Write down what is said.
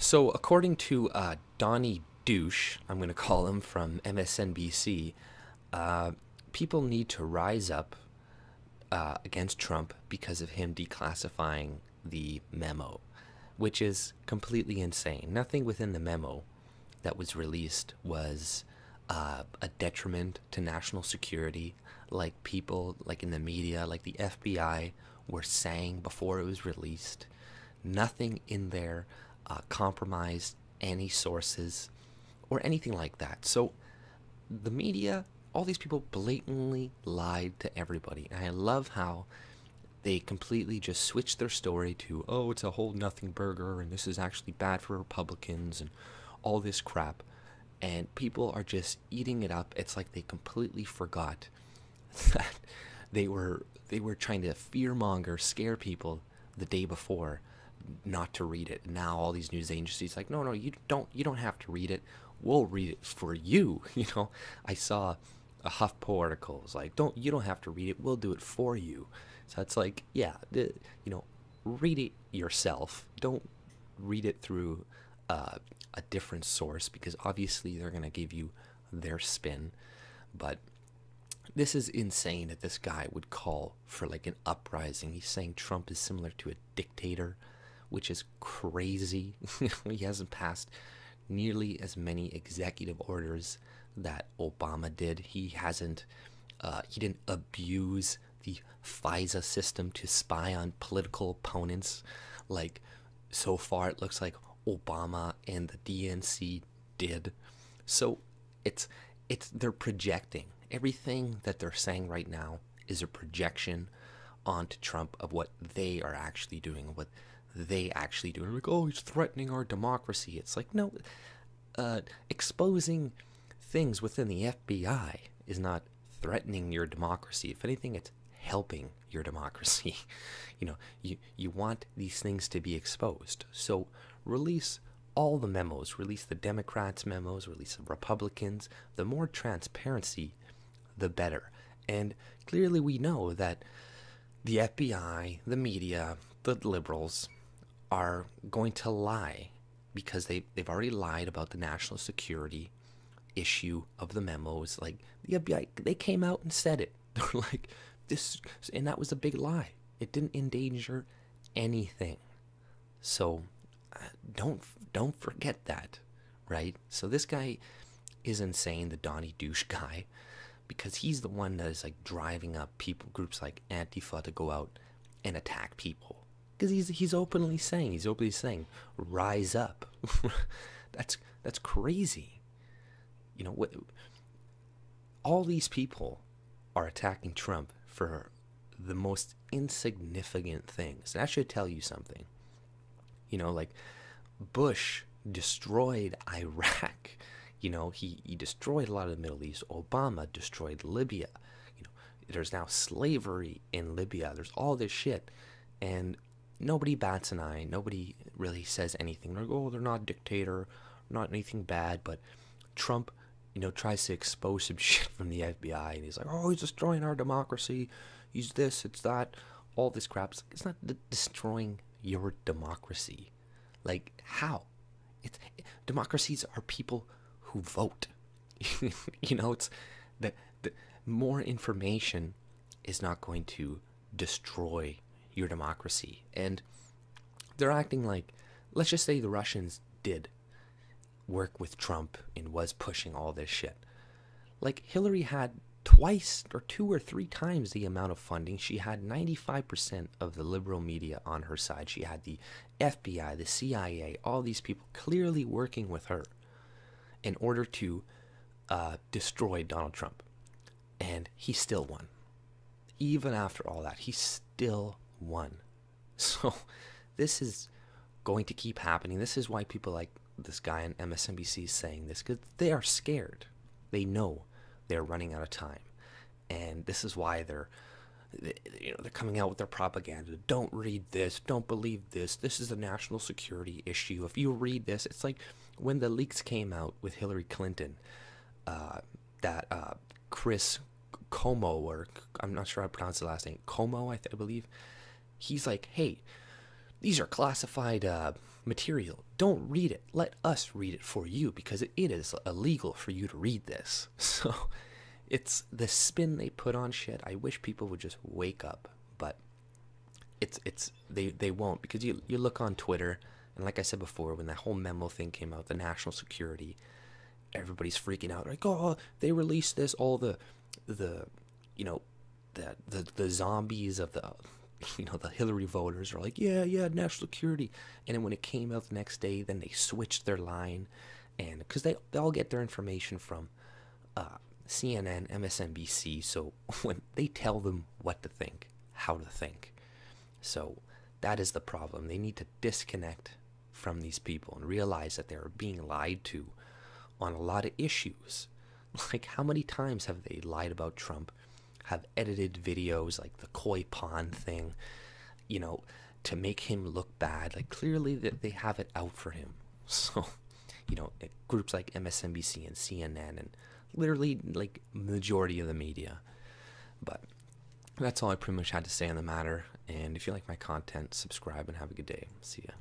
So, according to Donnie Douche, I'm going to call him from MSNBC, uh, people need to rise up against Trump because of him declassifying the memo, which is completely insane. Nothing within the memo that was released was a detriment to national security, like people, like in the media, like the FBI were saying before it was released. Nothing in there compromised any sources or anything like that. So the media, all these people blatantly lied to everybody. And I love how they completely just switched their story to, oh, it's a whole nothing burger and this is actually bad for Republicans and all this crap. And people are just eating it up. It's like they completely forgot that they were trying to fearmonger, scare people the day before not to read it. Now all these news agencies like, no, you don't have to read it. We'll read it for you. I saw a HuffPo article. It's like, you don't have to read it. We'll do it for you. So it's like, yeah, read it yourself. Don't read it through a different source because obviously they're gonna give you their spin. But this is insane that this guy would call for like an uprising. He's saying Trump is similar to a dictator, which is crazy. He hasn't passed nearly as many executive orders that Obama did. He didn't abuse the FISA system to spy on political opponents. Like, so far it looks like Obama and the DNC did. So they're projecting. Everything that they're saying right now is a projection onto Trump of what they are actually doing, what they actually do. Like, oh, he's threatening our democracy. It's like, no, exposing things within the FBI is not threatening your democracy. If anything, it's helping your democracy. You want these things to be exposed. So release all the memos, release the Democrats' memos, release the Republicans. The more transparency, the better. And clearly we know that the FBI, the media, the liberals are going to lie because they've already lied about the national security issue of the memos. Like, the FBI, they came out and said it. They're like, this, and that was a big lie. It didn't endanger anything. So don't forget that, right? So this guy is insane, the Donnie Douche guy, because he's the one that is like driving up people groups like Antifa to go out and attack people. Because he's openly saying rise up. that's crazy. What, all these people are attacking Trump for the most insignificant things. And that should tell you something. Like Bush destroyed Iraq. He destroyed a lot of the Middle East. Obama destroyed Libya. There's now slavery in Libya. There's all this shit. And nobody bats an eye. Nobody really says anything. They're like, oh, they're not a dictator, not anything bad. But Trump, tries to expose some shit from the FBI. And he's like, oh, he's destroying our democracy. He's this, it's that, all this crap. It's not destroying your democracy. Like, how? Democracies are people who vote. It's the more information is not going to destroy your democracy. And they're acting like, let's just say the Russians did work with Trump and was pushing all this shit. Like, Hillary had twice or two or three times the amount of funding. She had 95% of the liberal media on her side. She had the FBI, the CIA, all these people clearly working with her in order to destroy Donald Trump. And he still won. Even after all that, he still won. So this is going to keep happening. This is why people like this guy on MSNBC is saying this, because they are scared. They know they're running out of time. And this is why they're coming out with their propaganda. Don't read this. Don't believe this. This is a national security issue. If you read this, it's like when the leaks came out with Hillary Clinton, that Chris Como, or I'm not sure how to pronounce the last name, Como, I believe. He's like, hey, these are classified material. Don't read it. Let us read it for you, because it is illegal for you to read this. So it's the spin they put on shit. I wish people would just wake up, but they won't, because you look on Twitter, and like I said before, when that whole memo thing came out, the national security, everybody's freaking out like, oh, they released this, all the you know, the zombies of the, you know, the Hillary voters are like, yeah, national security. And then when it came out the next day, then they switched their line, and because they all get their information from CNN, MSNBC, so when they tell them what to think, how to think. So that is the problem. They need to disconnect from these people and realize that they're being lied to on a lot of issues. Like, how many times have they lied about Trump? Have edited videos like the koi pond thing, you know, to make him look bad. Like, clearly that they have it out for him. So, you know, groups like MSNBC and CNN and literally like majority of the media. But that's all I pretty much had to say on the matter. And if you like my content, subscribe and have a good day. See ya.